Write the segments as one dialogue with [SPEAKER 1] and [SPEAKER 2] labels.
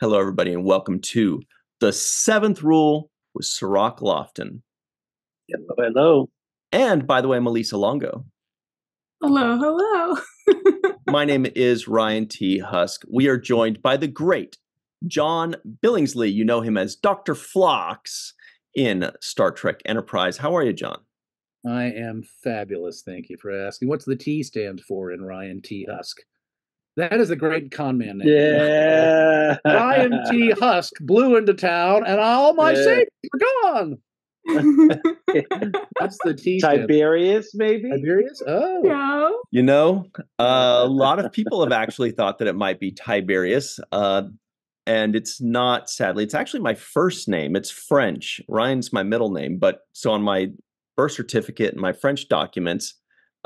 [SPEAKER 1] Hello, everybody, and welcome to The Seventh Rule with Sirach Lofton.
[SPEAKER 2] Hello, hello.
[SPEAKER 1] And, by the way, Melissa Longo.
[SPEAKER 3] Hello, hello.
[SPEAKER 1] My name is Ryan T. Husk. We are joined by the great John Billingsley. You know him as Dr. Phlox in Star Trek Enterprise. How are you, John?
[SPEAKER 2] I am fabulous. Thank you for asking. What's the T stand for in Ryan T. Husk? That is a great con man name.
[SPEAKER 4] Yeah.
[SPEAKER 2] Ryan T. Husk blew into town and all my savings are gone. That's the T stand.
[SPEAKER 4] Tiberius, maybe?
[SPEAKER 2] Tiberius? Oh.
[SPEAKER 3] Yeah.
[SPEAKER 1] You know, a lot of people have actually thought that it might be Tiberius. And it's not, sadly. It's actually my first name. It's French. Ryan's my middle name. But so on my birth certificate and my French documents,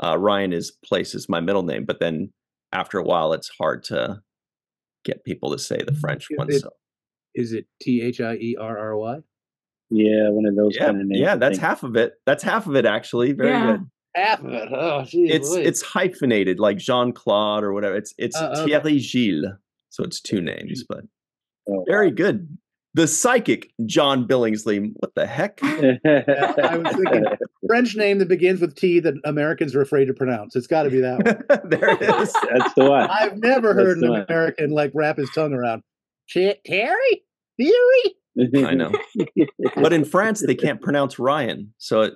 [SPEAKER 1] Ryan is placed as my middle name. But then after a while, it's hard to get people to say the French one. So
[SPEAKER 2] is it Thierry?
[SPEAKER 4] Yeah, one of those kind of names.
[SPEAKER 1] Yeah, that's half of it. That's half of it, actually. Very good.
[SPEAKER 2] Half of it. Oh, geez.
[SPEAKER 1] It's hyphenated, like Jean-Claude or whatever. It's Thierry Gilles. So it's two names, but very good. The psychic John Billingsley. What the heck?
[SPEAKER 2] I was thinking French name that begins with T that Americans are afraid to pronounce. It's got to be that one.
[SPEAKER 1] There it is.
[SPEAKER 4] That's the one.
[SPEAKER 2] I've never heard an American wrap his tongue around. Terry? Theory?
[SPEAKER 1] I know. But in France, they can't pronounce Ryan. So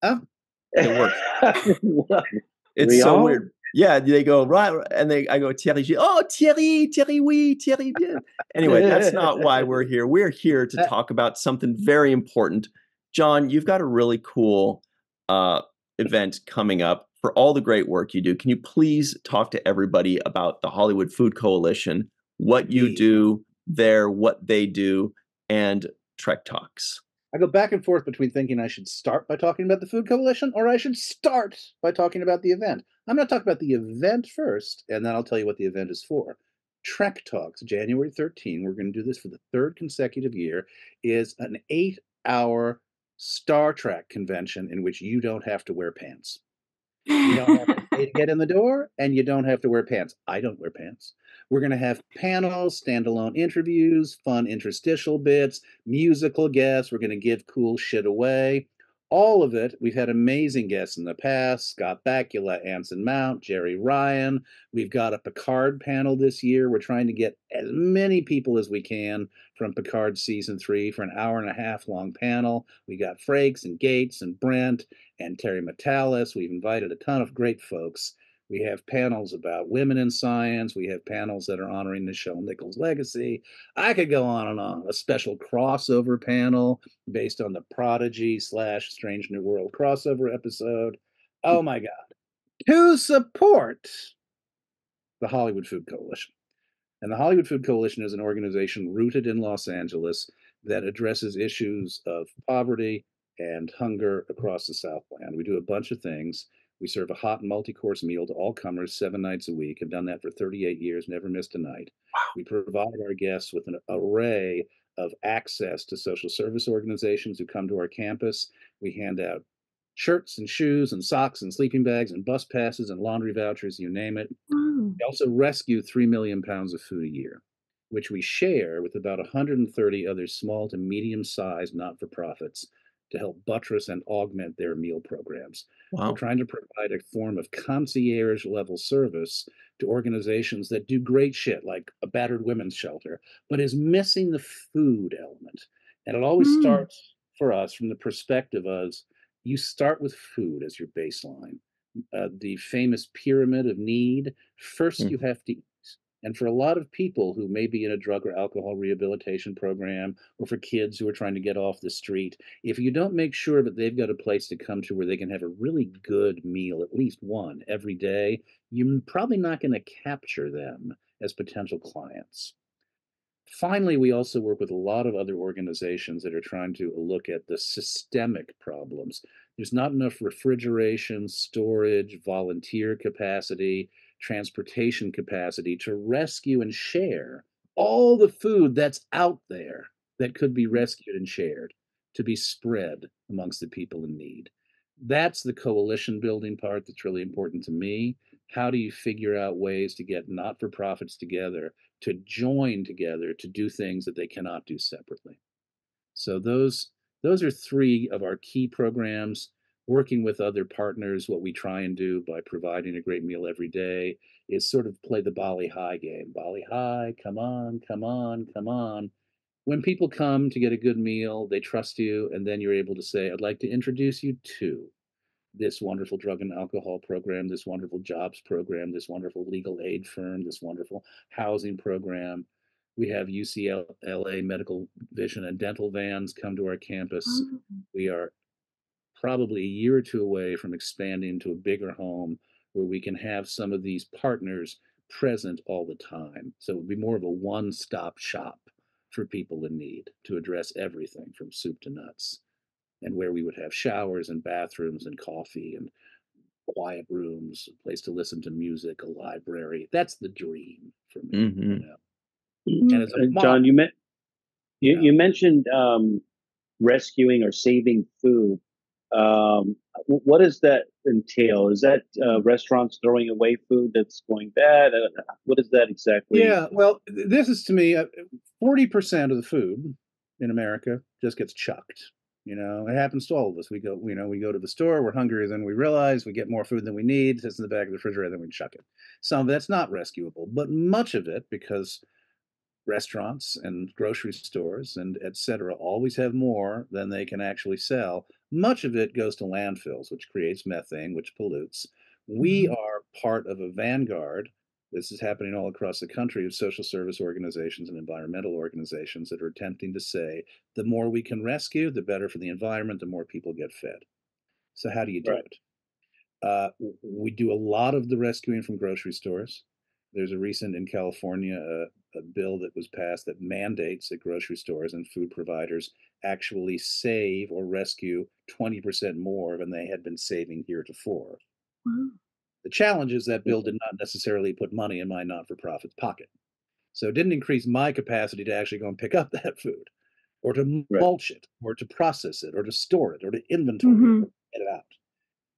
[SPEAKER 1] it works. It's so weird. Yeah, they go, right, and I go, Thierry, Thierry, oui, Thierry, bien. Anyway, that's not why we're here. We're here to talk about something very important. John, you've got a really cool event coming up for all the great work you do. Can you please talk to everybody about the Hollywood Food Coalition, what you do there, what they do, and Trek Talks?
[SPEAKER 2] I go back and forth between thinking I should start by talking about the Food Coalition or I should start by talking about the event. I'm going to talk about the event first, and then I'll tell you what the event is for. Trek Talks, January 13, we're going to do this for the third consecutive year, is an 8-hour Star Trek convention in which you don't have to wear pants. You don't have to pay to get in the door, and you don't have to wear pants. I don't wear pants. We're going to have panels, standalone interviews, fun interstitial bits, musical guests. We're going to give cool shit away. All of it. We've had amazing guests in the past. Scott Bakula, Anson Mount, Jerry Ryan. We've got a Picard panel this year. We're trying to get as many people as we can from Picard Season 3 for an hour-and-a-half long panel. We got Frakes and Gates and Brent and Terry Metalis. We've invited a ton of great folks. We have panels about women in science. We have panels that are honoring Nichelle Nichols' legacy. I could go on and on. A special crossover panel based on the Prodigy / Strange New World crossover episode. Oh my God. To support the Hollywood Food Coalition. And the Hollywood Food Coalition is an organization rooted in Los Angeles that addresses issues of poverty and hunger across the Southland. We do a bunch of things. We serve a hot multi-course meal to all comers 7 nights a week. Have done that for 38 years, never missed a night. Wow. We provide our guests with an array of access to social service organizations who come to our campus. We hand out shirts and shoes and socks and sleeping bags and bus passes and laundry vouchers, you name it. We also rescue 3 million pounds of food a year, which we share with about 130 other small to medium-sized not-for-profits to help buttress and augment their meal programs. Wow. We're trying to provide a form of concierge-level service to organizations that do great shit, like a battered women's shelter, but is missing the food element. And it always starts for us from the perspective of you start with food as your baseline. The famous pyramid of need, first you have to eat. And for a lot of people who may be in a drug or alcohol rehabilitation program, or for kids who are trying to get off the street, if you don't make sure that they've got a place to come to where they can have a really good meal, at least one every day, you're probably not going to capture them as potential clients. Finally, we also work with a lot of other organizations that are trying to look at the systemic problems. There's not enough refrigeration, storage, volunteer capacity, transportation capacity to rescue and share all the food that's out there that could be rescued and shared to be spread amongst the people in need. That's the coalition building part that's really important to me. How do you figure out ways to get not-for-profits together to join together to do things that they cannot do separately. So those are three of our key programs. Working with other partners, what we try and do by providing a great meal every day is sort of play the Bali High game. Bali High, come on, come on, come on. When people come to get a good meal, they trust you, and then you're able to say, I'd like to introduce you to this wonderful drug and alcohol program, this wonderful jobs program, this wonderful legal aid firm, this wonderful housing program. We have UCLA medical vision and dental vans come to our campus. We are probably a year or two away from expanding to a bigger home where we can have some of these partners present all the time. So it would be more of a one-stop shop for people in need to address everything from soup to nuts, and where we would have showers and bathrooms and coffee and quiet rooms, a place to listen to music, a library. That's the dream for me.
[SPEAKER 1] Mm-hmm.
[SPEAKER 2] And as a mom,
[SPEAKER 4] John, you mentioned rescuing or saving food. What does that entail? Is that restaurants throwing away food that's going bad? What is that exactly?
[SPEAKER 2] Yeah, well, this is to me 40% of the food in America just gets chucked. It happens to all of us. We go to the store, we're hungrier than we realize, we get more food than we need, sits in the back of the refrigerator, then we chuck it. Some of that's not rescuable, but much of it, because restaurants and grocery stores and et cetera always have more than they can actually sell. Much of it goes to landfills, which creates methane, which pollutes. We are part of a vanguard. This is happening all across the country, of social service organizations and environmental organizations that are attempting to say the more we can rescue, the better for the environment, the more people get fed. So how do you do it? We do a lot of the rescuing from grocery stores. There's a recent in California a bill that was passed that mandates that grocery stores and food providers actually save or rescue 20% more than they had been saving heretofore. Wow. The challenge is that bill did not necessarily put money in my not-for-profit's pocket. So it didn't increase my capacity to actually go and pick up that food, or to mulch it, or to process it, or to store it, or to inventory it, or get it out.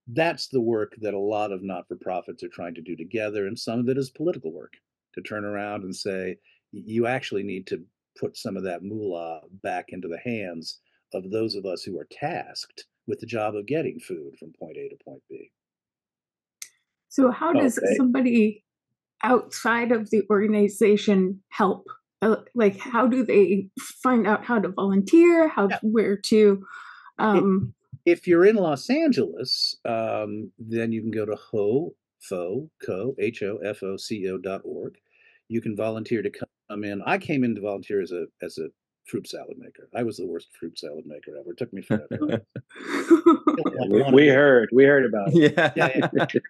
[SPEAKER 2] That's the work that a lot of not-for-profits are trying to do together, and some of it is political work, to turn around and say, you actually need to put some of that moolah back into the hands of those of us who are tasked with the job of getting food from point A to point B.
[SPEAKER 3] So how does somebody outside of the organization help? Like, how do they find out how to volunteer, where to...
[SPEAKER 2] If you're in Los Angeles, then you can go to HOFOCO.org. You can volunteer to come in. I came in to volunteer as a fruit salad maker. I was the worst fruit salad maker ever. It took me forever.
[SPEAKER 4] we heard about it.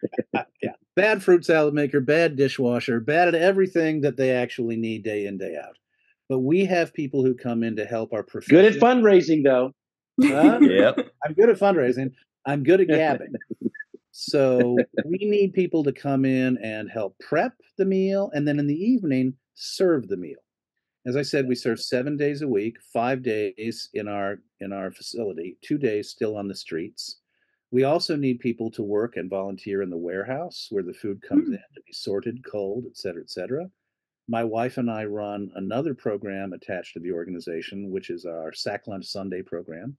[SPEAKER 2] Yeah. Bad fruit salad maker, bad dishwasher, bad at everything that they actually need day in, day out. But we have people who come in to help our profession.
[SPEAKER 4] Good at fundraising, though.
[SPEAKER 1] Yep.
[SPEAKER 2] I'm good at fundraising. I'm good at gabbing. So we need people to come in and help prep the meal, and then in the evening, serve the meal. As I said, we serve 7 days a week, 5 days in our facility, 2 days still on the streets. We also need people to work and volunteer in the warehouse where the food comes in to be sorted, cold, et cetera, et cetera. My wife and I run another program attached to the organization, which is our Sack Lunch Sunday program.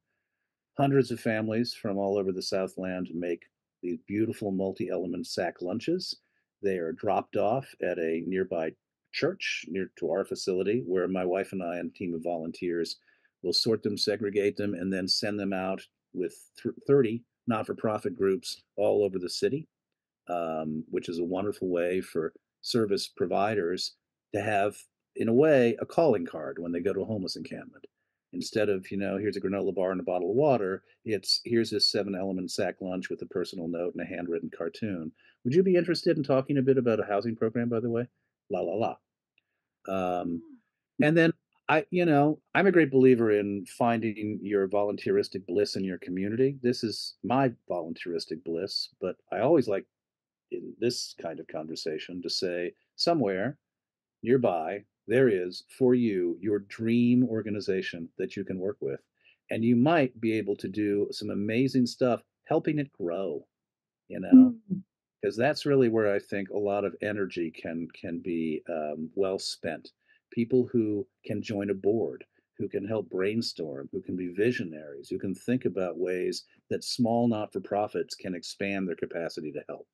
[SPEAKER 2] Hundreds of families from all over the Southland make these beautiful multi-element sack lunches. They are dropped off at a nearby church near to our facility, where my wife and I and a team of volunteers will sort them, segregate them, and then send them out with 30 not-for-profit groups all over the city, which is a wonderful way for service providers to have, in a way, a calling card when they go to a homeless encampment. Instead of, here's a granola bar and a bottle of water, it's here's this 7-element sack lunch with a personal note and a handwritten cartoon. Would you be interested in talking a bit about a housing program, by the way? La, la, la. And then I'm a great believer in finding your volunteeristic bliss in your community. This is my volunteeristic bliss, but I always like in this kind of conversation to say somewhere nearby, there is for you your dream organization that you can work with. And you might be able to do some amazing stuff helping it grow, because that's really where I think a lot of energy can be well spent. People who can join a board, who can help brainstorm, who can be visionaries, who can think about ways that small not-for-profits can expand their capacity to help.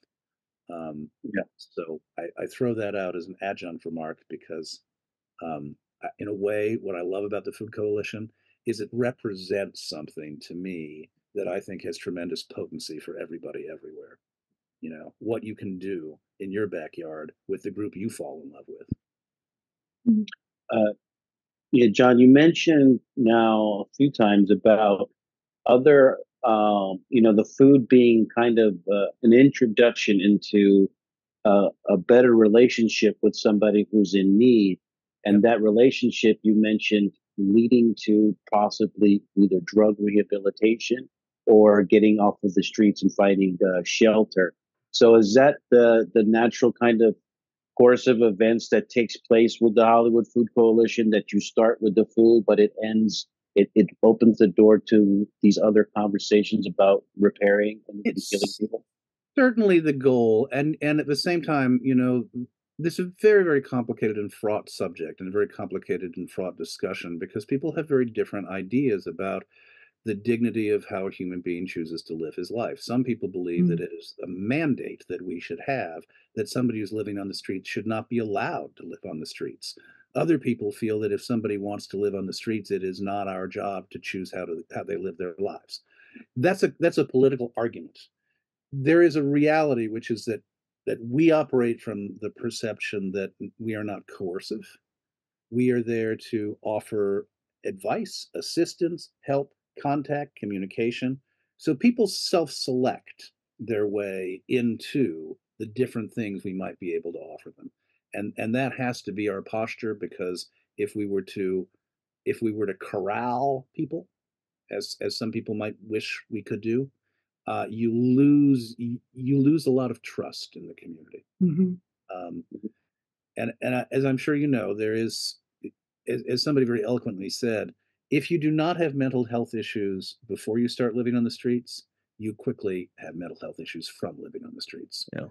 [SPEAKER 2] So I throw that out as an adjunct remark because, in a way, what I love about the Food Coalition is it represents something to me that I think has tremendous potency for everybody everywhere. What you can do in your backyard with the group you fall in love with.
[SPEAKER 3] Mhm.
[SPEAKER 4] Yeah, John, you mentioned now a few times about other, the food being kind of an introduction into a better relationship with somebody who's in need. And
[SPEAKER 2] Yep.
[SPEAKER 4] that relationship you mentioned leading to possibly either drug rehabilitation or getting off of the streets and finding shelter. So is that the natural kind of course of events that takes place with the Hollywood Food Coalition, that you start with the food, but it opens the door to these other conversations about repairing and healing
[SPEAKER 2] It's
[SPEAKER 4] people?
[SPEAKER 2] certainly the goal, and at the same time, this is a very, very complicated and fraught subject and a very complicated and fraught discussion because people have very different ideas about the dignity of how a human being chooses to live his life. Some people believe that
[SPEAKER 3] Mm.
[SPEAKER 2] it is a mandate that we should have, that somebody who's living on the streets should not be allowed to live on the streets. Other people feel that if somebody wants to live on the streets, it is not our job to choose how they live their lives. That's a political argument. There is a reality, which is that we operate from the perception that we are not coercive. We are there to offer advice, assistance, help, contact, communication. So people self-select their way into the different things we might be able to offer them. And that has to be our posture, because if we were to corral people, as some people might wish we could do, you lose a lot of trust in the community.
[SPEAKER 3] Mhm.
[SPEAKER 2] Um, and as I'm sure you know, there is, as somebody very eloquently said, if you do not have mental health issues before you start living on the streets, you quickly have mental health issues from living on the streets.
[SPEAKER 1] Yeah.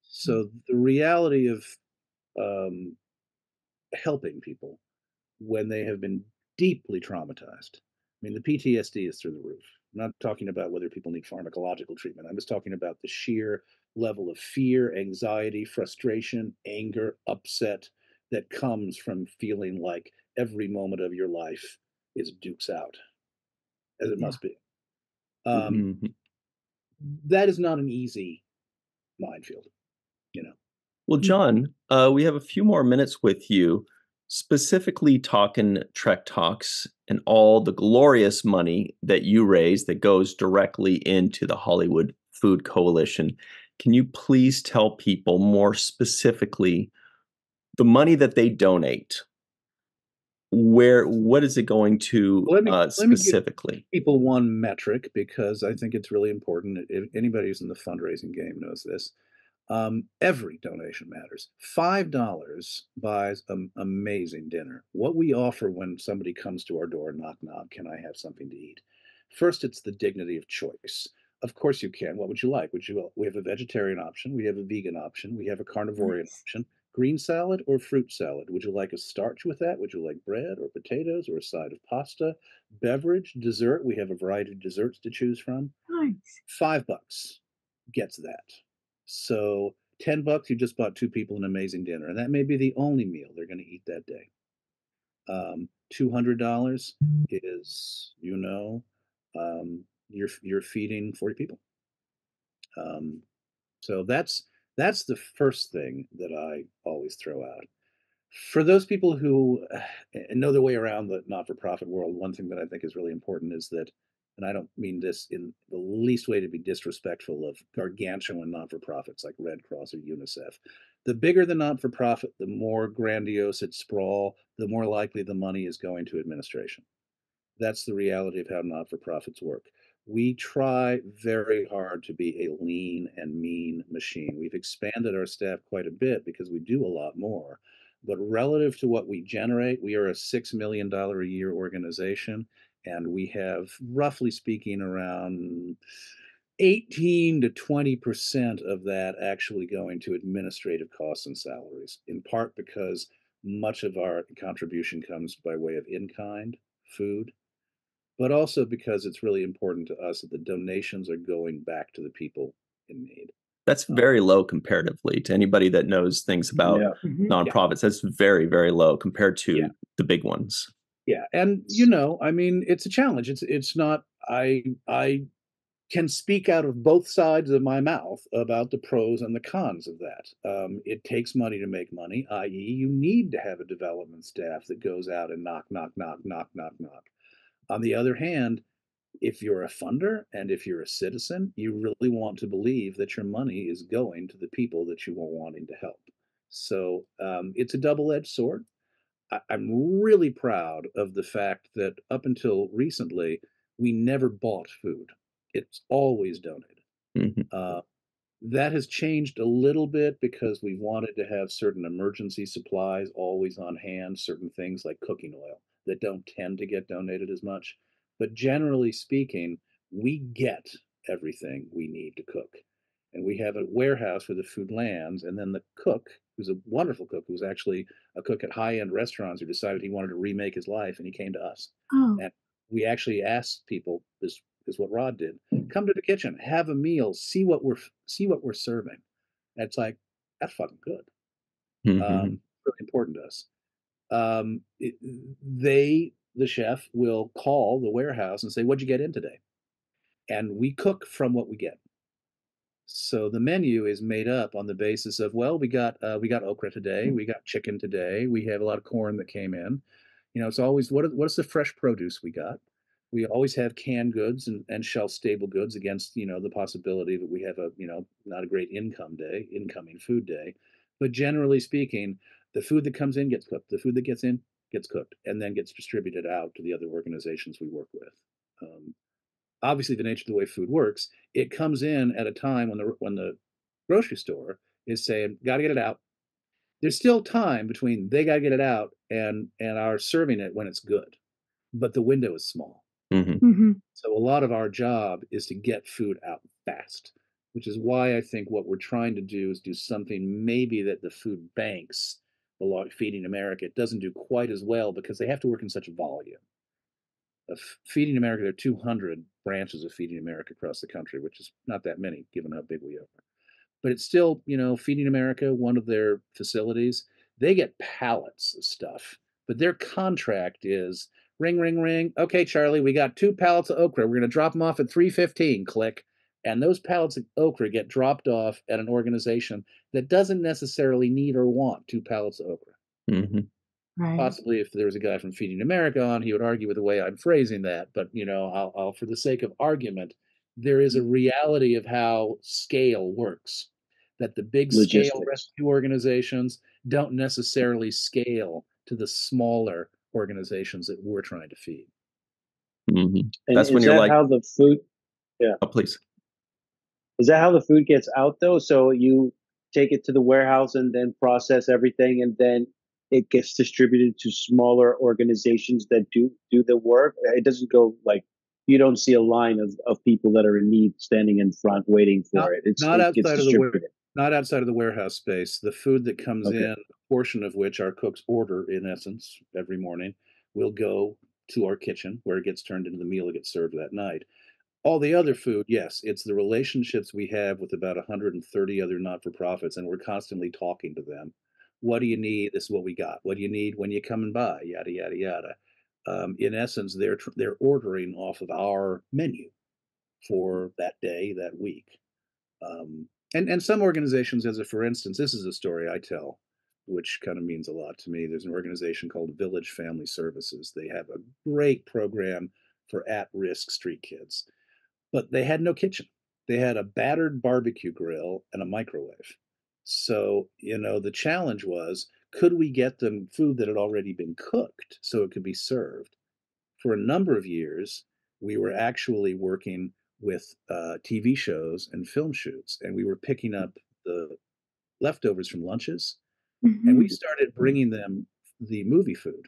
[SPEAKER 2] So the reality of um, helping people when they have been deeply traumatized. I mean, the PTSD is through the roof. I'm not talking about whether people need pharmacological treatment. I'm just talking about the sheer level of fear, anxiety, frustration, anger, upset that comes from feeling like every moment of your life is dukes out, as it
[SPEAKER 3] Yeah.
[SPEAKER 2] must be. Um,
[SPEAKER 1] Mhm.
[SPEAKER 2] that is not an easy minefield, you know.
[SPEAKER 1] Well,
[SPEAKER 3] Mm.
[SPEAKER 1] John, we have a few more minutes with you, specifically talking Trek Talks and all the glorious money that you raise that goes directly into the Hollywood Food Coalition. Can you please tell people more specifically the money that they donate? What is it going to
[SPEAKER 2] Let me give
[SPEAKER 1] specifically?
[SPEAKER 2] people one metric, because I think it's really important. If anybody who's in the fundraising game knows this. Every donation matters. $5 buys an amazing dinner. What we offer when somebody comes to our door, knock, knock, can I have something to eat? First, it's the dignity of choice. Of course you can. What would you like? We have a vegetarian option. We have a vegan option. We have a carnivorian
[SPEAKER 3] Nice.
[SPEAKER 2] option. Green salad or fruit salad? Would you like a starch with that? Would you like bread or potatoes or a side of pasta? Beverage, dessert. We have a variety of desserts to choose from.
[SPEAKER 3] Nice.
[SPEAKER 2] $5 gets that. So $10, you just bought two people an amazing dinner, and that may be the only meal they're going to eat that day. $200 is, you're feeding 40 people. So that's the first thing that I always throw out. For those people who know their way around the not-for-profit world, one thing that I think is really important is that, and I don't mean this in the least way to be disrespectful of gargantuan not-for-profits like Red Cross or UNICEF. The bigger the not-for-profit, the more grandiose its sprawl, the more likely the money is going to administration. That's the reality of how not-for-profits work. We try very hard to be a lean and mean machine. We've expanded our staff quite a bit because we do a lot more. But relative to what we generate, we are a $6 million a year organization, and we have, roughly speaking, around 18 to 20% of that actually going to administrative costs and salaries, in part because much of our contribution comes by way of in-kind food, but also because it's really important to us that the donations are going back to the people in need.
[SPEAKER 1] That's very low comparatively to anybody that knows things about nonprofits. That's very, very low compared to the big ones.
[SPEAKER 2] Yeah, and I mean, it's a challenge. It's not. I can speak out of both sides of my mouth about the pros and the cons of that. It takes money to make money, i.e., you need to have a development staff that goes out and knock, knock, knock, knock, knock, knock. On the other hand, if you're a funder and if you're a citizen, you really want to believe that your money is going to the people that you are wanting to help. So it's a double-edged sword. I'm really proud of the fact that up until recently, we never bought food. It's always donated.
[SPEAKER 1] Mm-hmm.
[SPEAKER 2] That has changed a little bit because we wanted to have certain emergency supplies always on hand, certain things like cooking oil that don't tend to get donated as much. But generally speaking, we get everything we need to cook. And we have a warehouse where the food lands, and then the cook, who's a wonderful cook, who's actually a cook at high-end restaurants, who decided he wanted to remake his life, and he came to us. And we actually asked people, this is what Rod did, come to the kitchen, have a meal, see what we're serving. And it's like, that's fucking good. Really important to us. The chef will call the warehouse and say, what'd you get in today? And we cook from what we get. So the menu is made up on the basis of, well, we got okra today, we got chicken today, we have a lot of corn that came in. It's always what's the fresh produce we got. We always have canned goods and shelf stable goods against the possibility that we have a not a great incoming food day. But generally speaking, the food that comes in gets cooked. The food that gets in gets cooked and then gets distributed out to the other organizations we work with. Obviously, the nature of the way food works, it comes in at a time when the grocery store is saying, got to get it out. There's still time between they got to get it out and our serving it when it's good, but the window is small. So a lot of our job is to get food out fast, which is why I think what we're trying to do is do something maybe that the food banks, Feeding America, doesn't do quite as well because they have to work in such volume. Feeding America, there are 200 branches of Feeding America across the country, which is not that many given how big we are. But it's still, Feeding America, one of their facilities, they get pallets of stuff, but their contract is ring, ring, ring. Okay, Charlie, we got 2 pallets of okra. We're going to drop them off at 3:15. Click. And those pallets of okra get dropped off at an organization that doesn't necessarily need or want 2 pallets of okra. Right. Possibly if there was a guy from Feeding America on, he would argue with the way I'm phrasing that. But, I'll for the sake of argument, there is a reality of how scale works, that the big scale rescue organizations don't necessarily scale to the smaller organizations that we're trying to feed.
[SPEAKER 4] And that's when you're like, how the food,
[SPEAKER 1] oh, please.
[SPEAKER 4] Is that how the food gets out though? So you take it to the warehouse and then process everything, and then it gets distributed to smaller organizations that do the work. It doesn't go like, you don't see a line of people that are in need standing in front waiting for it. It gets distributed.
[SPEAKER 2] Not outside of the warehouse space. The food that comes in, a portion of which our cooks order, in essence, every morning, will go to our kitchen where it gets turned into the meal that gets served that night. All the other food, yes, it's the relationships we have with about 130 other not-for-profits, and we're constantly talking to them. What do you need? This is what we got. What do you need when you come and buy? Yada, yada, yada. In essence, they're ordering off of our menu for that day, that week. And some organizations, for instance, this is a story I tell, which kind of means a lot to me. There's an organization called Village Family Services. They have a great program for at-risk street kids, but they had no kitchen. They had a battered barbecue grill and a microwave. So, the challenge was, could we get them food that had already been cooked so it could be served? For a number of years, we were actually working with TV shows and film shoots, and we were picking up the leftovers from lunches, and we started bringing them the movie food.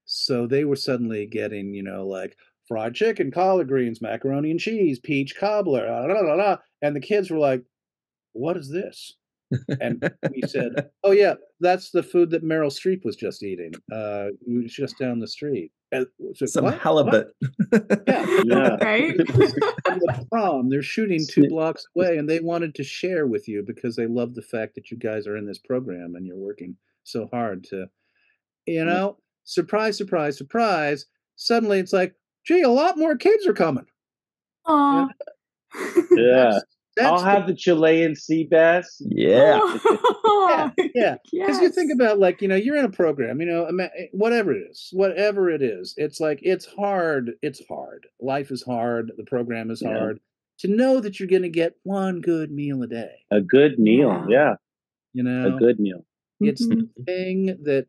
[SPEAKER 2] So they were suddenly getting, like fried chicken, collard greens, macaroni and cheese, peach cobbler, blah, blah, blah. And the kids were like, what is this? And we said, oh, yeah, that's the food that Meryl Streep was just eating. It was just down the street.
[SPEAKER 1] So, some halibut.
[SPEAKER 2] Yeah. Right? From the prom, they're shooting 2 blocks away, and they wanted to share with you because they love the fact that you guys are in this program and you're working so hard to, surprise, surprise, surprise. Suddenly it's like, gee, a lot more kids are coming.
[SPEAKER 3] Aww.
[SPEAKER 4] Yeah. I'll have the Chilean sea bass.
[SPEAKER 1] Yeah.
[SPEAKER 2] Yeah. Because you think about, like, you're in a program, whatever it is. It's like, it's hard. Life is hard. The program is hard. To know that you're going to get one good meal a day.
[SPEAKER 4] A good meal. Yeah. A good meal.
[SPEAKER 2] It's the thing that,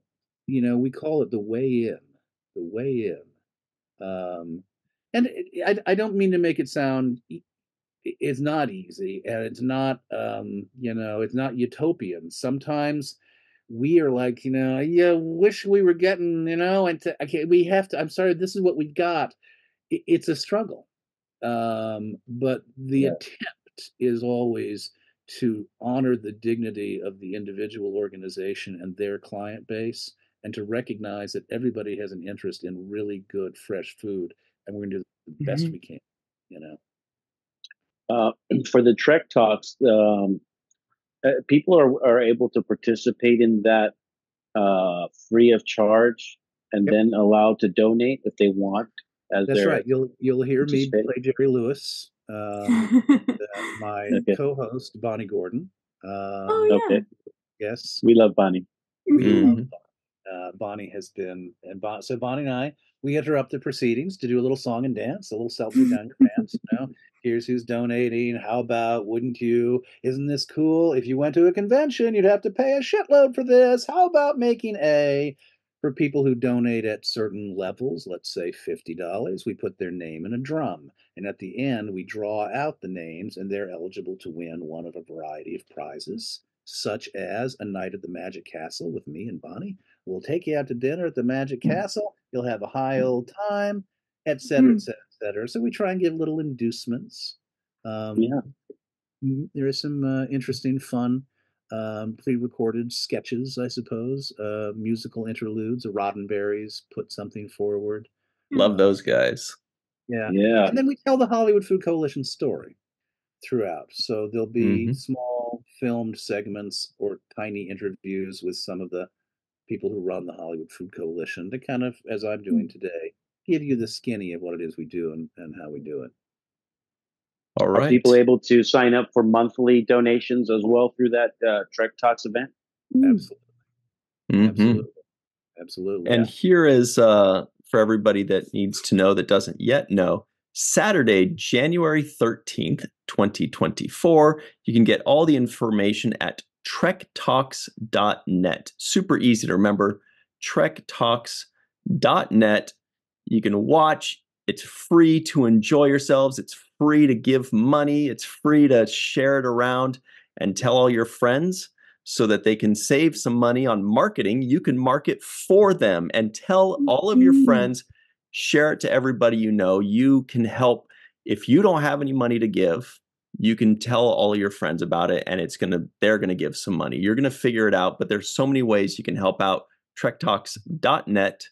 [SPEAKER 2] we call it the way in. The way in. And I don't mean to make it sound... It's not easy, and it's not, it's not utopian. Sometimes we are like, wish we were getting, we have to, I'm sorry, this is what we got. It's a struggle. But the attempt is always to honor the dignity of the individual organization and their client base, and to recognize that everybody has an interest in really good, fresh food, and we're going to do the best we can,
[SPEAKER 4] For the Trek Talks, people are able to participate in that free of charge, and then allowed to donate if they want.
[SPEAKER 2] That's right. You'll hear me play Jerry Lewis, my co-host Bonnie Gordon.
[SPEAKER 4] Okay.
[SPEAKER 2] Yes,
[SPEAKER 4] we love Bonnie.
[SPEAKER 2] We love Bonnie. Bonnie has been, so Bonnie and I, we interrupt the proceedings to do a little song and dance, a little selfie down your pants. Here's who's donating. How about, wouldn't you? Isn't this cool? If you went to a convention, you'd have to pay a shitload for this. How about making for people who donate at certain levels, let's say $50, we put their name in a drum. And at the end, we draw out the names, and they're eligible to win one of a variety of prizes, such as a night at the Magic Castle with me and Bonnie. We'll take you out to dinner at the Magic Castle. You'll have a high old time, et cetera, et cetera, et cetera. So we try and give little inducements. There is some interesting, fun, pre-recorded sketches, I suppose, musical interludes. The Roddenberrys put something forward.
[SPEAKER 1] Love those guys.
[SPEAKER 2] Yeah. And then we tell the Hollywood Food Coalition story throughout. So there'll be small filmed segments or tiny interviews with some of the people who run the Hollywood Food Coalition to kind of, as I'm doing today, give you the skinny of what it is we do and how we do it.
[SPEAKER 1] All right.
[SPEAKER 4] Are people able to sign up for monthly donations as well through that Trek Talks event?
[SPEAKER 2] Absolutely.
[SPEAKER 1] And here is, for everybody that needs to know that doesn't yet know, Saturday, January 13th, 2024, you can get all the information at trektalks.net. Super easy to remember, trektalks.net. You can watch. It's free to enjoy yourselves. It's free to give money. It's free to share it around and tell all your friends so that they can save some money on marketing. You can market for them and tell all of your friends, share it to everybody you know. You can help. If you don't have any money to give, you can tell all of your friends about it, and they're gonna give some money. You're gonna figure it out, but there's so many ways you can help out. trektalks.net,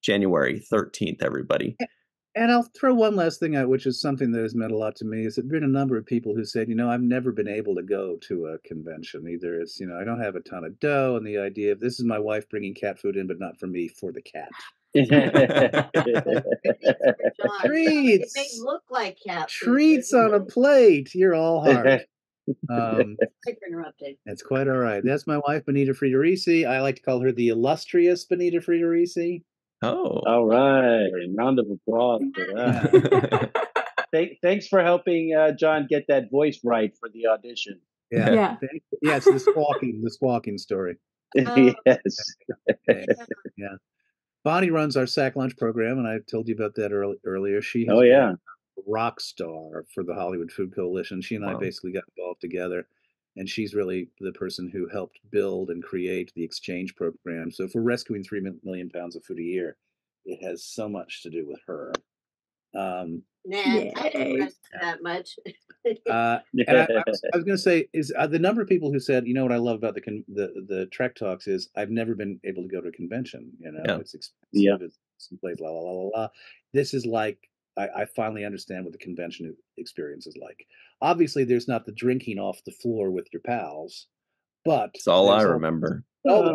[SPEAKER 1] January 13th, everybody.
[SPEAKER 2] And I'll throw one last thing out, which is something that has meant a lot to me. Is there have been a number of people who said, I've never been able to go to a convention. Either it's, I don't have a ton of dough, and the idea of this is my wife bringing cat food in, but not for me, for the cat. Treats.
[SPEAKER 5] It may look like cat food.
[SPEAKER 2] Treats on a plate. You're all hard.
[SPEAKER 5] Interrupted.
[SPEAKER 2] That's quite all right. That's my wife, Benita Friederici. I like to call her the illustrious Benita Friederici.
[SPEAKER 1] Oh,
[SPEAKER 4] all right! Round of applause for that. Thanks for helping John get that voice right for the audition.
[SPEAKER 2] Yeah. Yes, the squawking story.
[SPEAKER 4] Yes.
[SPEAKER 2] Yeah. Bonnie runs our sack lunch program, and I told you about that earlier. She has
[SPEAKER 4] been
[SPEAKER 2] a rock star for the Hollywood Food Coalition. She and I basically got involved together, and she's really the person who helped build and create the exchange program. So if we're rescuing 3 million pounds of food a year, it has so much to do with her.
[SPEAKER 5] I didn't rest that much.
[SPEAKER 2] And I was going to say is the number of people who said, you know, what I love about the Trek Talks is I've never been able to go to a convention. You know, it's expensive. It's someplace la la la la la. This is like I finally understand what the convention experience is like. Obviously, there's not the drinking off the floor with your pals, but
[SPEAKER 1] it's all I remember.
[SPEAKER 2] All the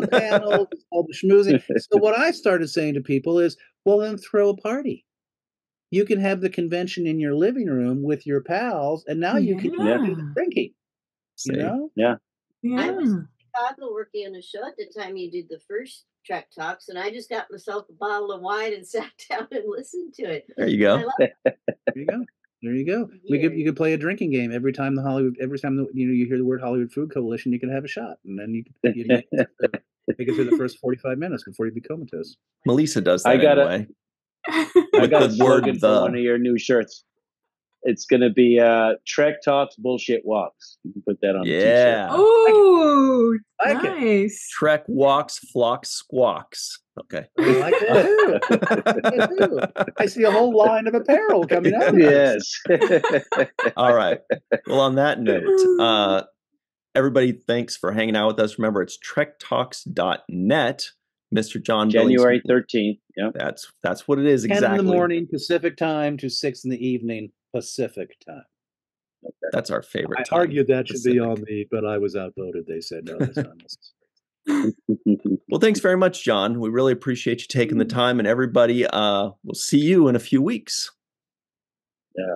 [SPEAKER 2] panels, all the schmoozing. So what I started saying to people is, well, then throw a party. You can have the convention in your living room with your pals, and now you can do the drinking. You know?
[SPEAKER 5] I was in Chicago working on a show at the time you did the first Trek Talks, and I just got myself a bottle of wine and sat down and listened to it.
[SPEAKER 1] There you go.
[SPEAKER 2] There you go. You could play a drinking game every time you hear the word Hollywood Food Coalition, you can have a shot, and then you make it through the first 45 minutes before you be comatose.
[SPEAKER 1] Melissa does that anyway.
[SPEAKER 4] I got a slogan for one of your new shirts. It's going to be Trek Talks Bullshit Walks. You can put that on the t-shirt.
[SPEAKER 3] Oh, nice.
[SPEAKER 1] Trek Walks, Phlox, Squawks. Okay.
[SPEAKER 2] I like that. I see a whole line of apparel coming out.
[SPEAKER 4] Yes.
[SPEAKER 1] All right. Well, on that note, everybody, thanks for hanging out with us. Remember, it's trektalks.net. Mr. John
[SPEAKER 4] January 13th.
[SPEAKER 1] Yeah, that's what it is exactly.
[SPEAKER 2] 10 in the morning Pacific time to 6 in the evening Pacific time.
[SPEAKER 1] Okay. That's our favorite time.
[SPEAKER 2] I argued that should be on but I was outvoted. They said no, that's not necessary.
[SPEAKER 1] Well, thanks very much, John. We really appreciate you taking the time, and everybody, we'll see you in a few weeks.
[SPEAKER 4] Yeah.